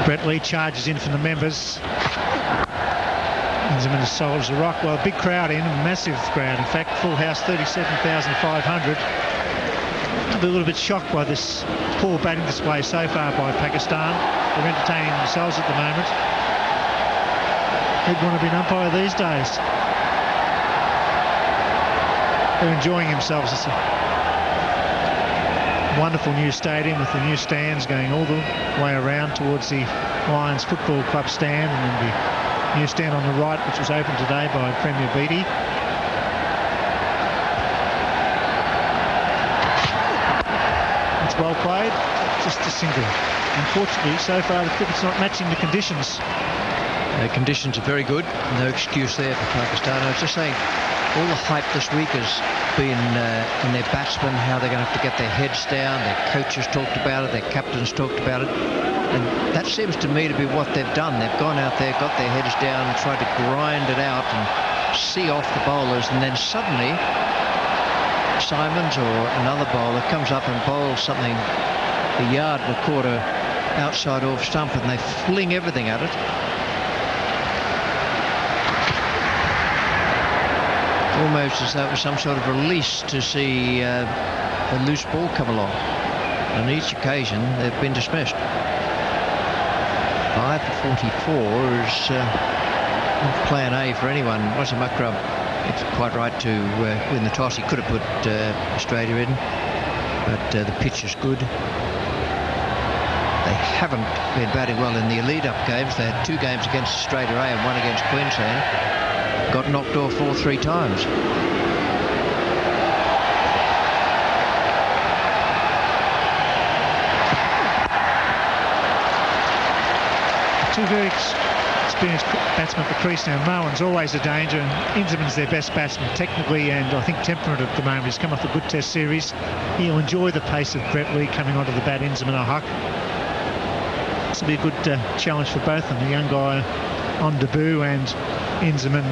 Brett Lee charges in from the members. Inzamam as solid as a rock. Well, a big crowd in, a massive crowd. In fact, full house, 37,500. I'll be a little bit shocked by this poor batting display so far by Pakistan. They're entertaining themselves at the moment. Who'd want to be an umpire these days? They're enjoying themselves. It's a wonderful new stadium with the new stands going all the way around towards the Lions Football Club stand, and then the new stand on the right, which was opened today by Premier Beattie. It's well played, just a single. Unfortunately, so far the cricket's not matching the conditions. The conditions are very good. No excuse there for Pakistan. I was just saying, all the hype this week has been in their batsmen, how they're going to have to get their heads down. Their coaches talked about it, their captains talked about it. And that seems to me to be what they've done. They've gone out there, got their heads down, and tried to grind it out and see off the bowlers. And then suddenly, Simons or another bowler comes up and bowls something a yard and a quarter outside off stump, and they fling everything at it. Almost as though it was some sort of release to see a loose ball come along. On each occasion, they've been dismissed. 5 for 44 is plan A for anyone. Wasim Akram, it's quite right to win the toss. He could have put Australia in, but the pitch is good. They haven't been batting well in the lead-up games. They had 2 games against Australia A and 1 against Queensland. Got knocked off all 3 times. Two very experienced batsmen at the crease now. Marwan's always a danger, and Inzaman's their best batsman technically and I think temperament at the moment. He's come off a good test series. He'll enjoy the pace of Brett Lee coming onto the bat. Inzamam Ul HAQ. This will be a good challenge for both of them. The young guy on debut and Inzamam.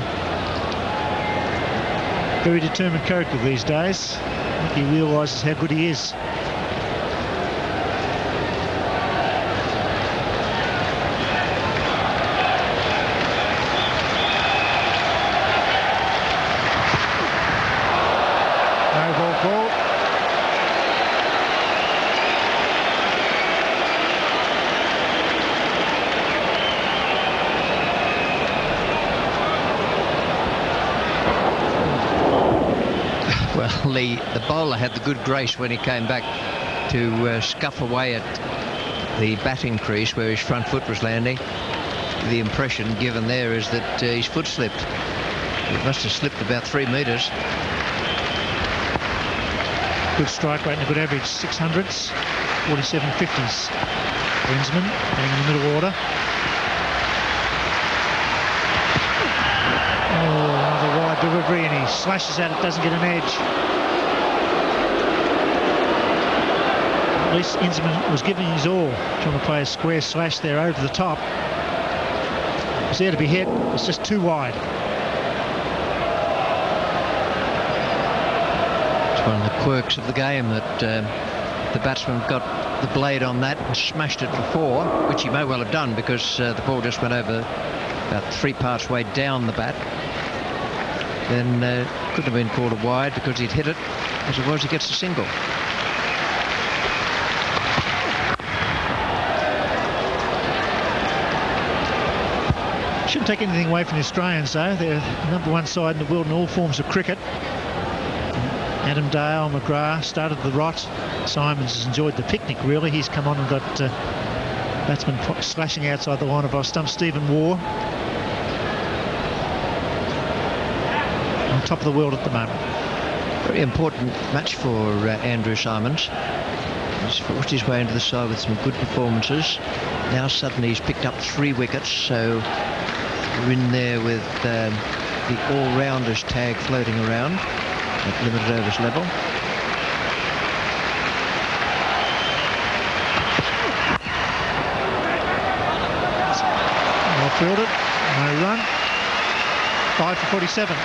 Very determined character these days. I think he realises how good he is. The bowler had the good grace when he came back to scuff away at the batting crease where his front foot was landing. The impression given there is that his foot slipped. It must have slipped about 3 metres. Good strike rate and a good average. 600s, 47 50s. Inzamam in the middle order. Oh, another wide delivery, and he slashes at it, doesn't get an edge. At least Inzamam was giving his all, trying to play a square slash there over the top. It was there to be hit, it's just too wide. It's one of the quirks of the game that the batsman got the blade on that and smashed it for 4, which he may well have done because the ball just went over about 3 parts way down the bat. Then couldn't have been called a wide because he'd hit it. As it was, he gets a single. Shouldn't take anything away from the Australians though. They're the #1 side in the world in all forms of cricket. Adam Dale, McGrath started the rot. Simons has enjoyed the picnic really. He's come on and got batsmen slashing outside the line of our stump. Stephen Waugh on top of the world at the moment. Very important match for Andrew Simons. He's forced his way into the side with some good performances. Now suddenly he's picked up 3 wickets, so we're in there with the all-rounders tag floating around at limited overs level. Well fielded, no run. 5 for 47.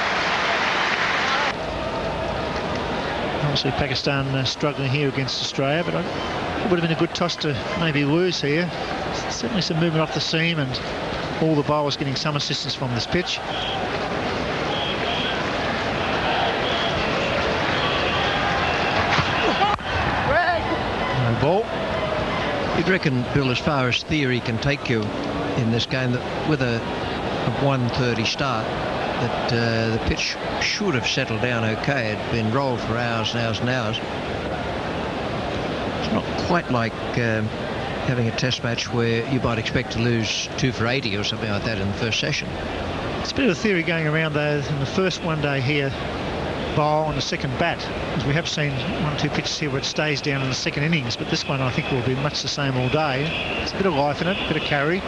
Obviously Pakistan struggling here against Australia, but it would have been a good toss to maybe lose here. certainly some movement off the seam, and all the bowlers getting some assistance from this pitch. No ball. You'd reckon, Bill, as far as theory can take you in this game, that with a 1:30 start, that the pitch should have settled down okay. It had been rolled for hours and hours and hours. It's not quite like having a test match where you might expect to lose 2 for 80 or something like that in the first session. It's a bit of a theory going around though in the first one day here, bowl and the second bat, as we have seen 1 or 2 pitches here where it stays down in the second innings, but this one I think will be much the same all day. There's a bit of life in it, a bit of carry.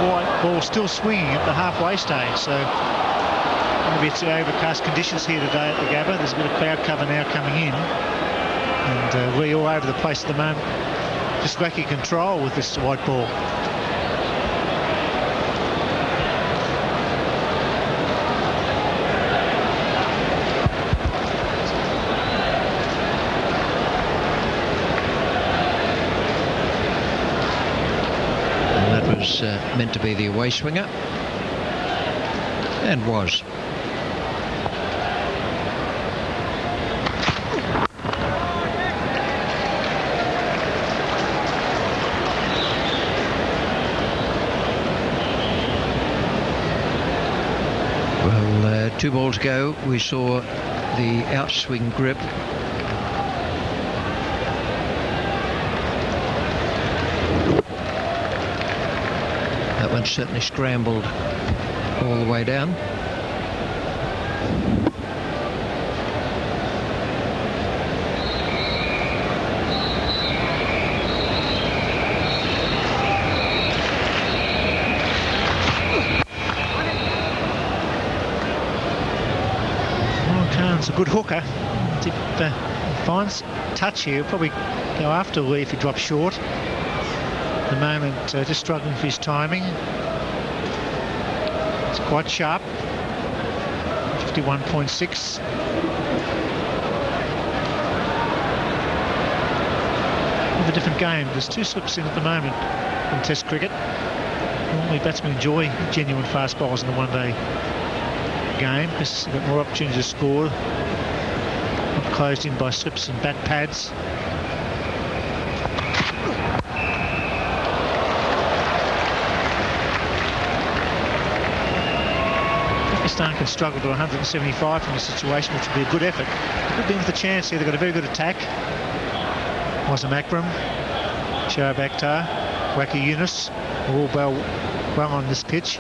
White ball still swinging at the halfway stage, so maybe it's overcast conditions here today at the Gabba. There's a bit of cloud cover now coming in, and we're all over the place at the moment, just lacking control with this white ball. Meant to be the away swinger, and was. Well, 2 balls ago, we saw the outswing grip. That one certainly scrambled all the way down. Khan's a good hooker. If he finds touch here, he'll probably go after Lee if he drops short. At the moment, just struggling for his timing. It's quite sharp. 51.6. With a different game. There's 2 slips in at the moment in Test cricket. Normally batsmen enjoy genuine fast bowlers in the one-day game because they've got more opportunity to score. Not closed in by slips and bat pads. Pakistan can struggle to 175 from this situation, which would be a good effort. Could be with a chance here. They've got a very good attack. Inzamam Akram, Shoaib Akhtar, Waqar Younis, all well on this pitch.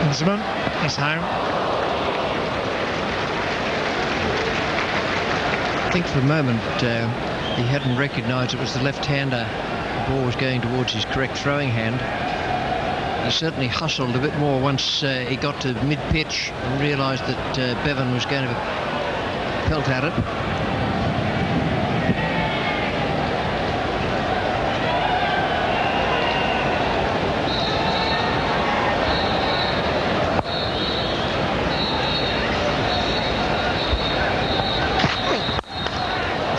Inzamam is home. I think for a moment he hadn't recognised it was the left-hander. The ball was going towards his correct throwing hand. He certainly hustled a bit more once he got to mid-pitch and realised that Bevan was going to pelt at it.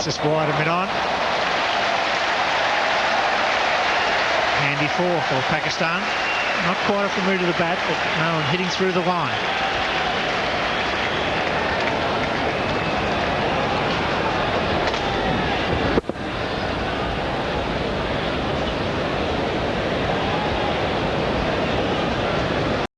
Just wide and mid-on. Handy 4 for Pakistan. Not quite off the mood of the bat, but no one hitting through the line.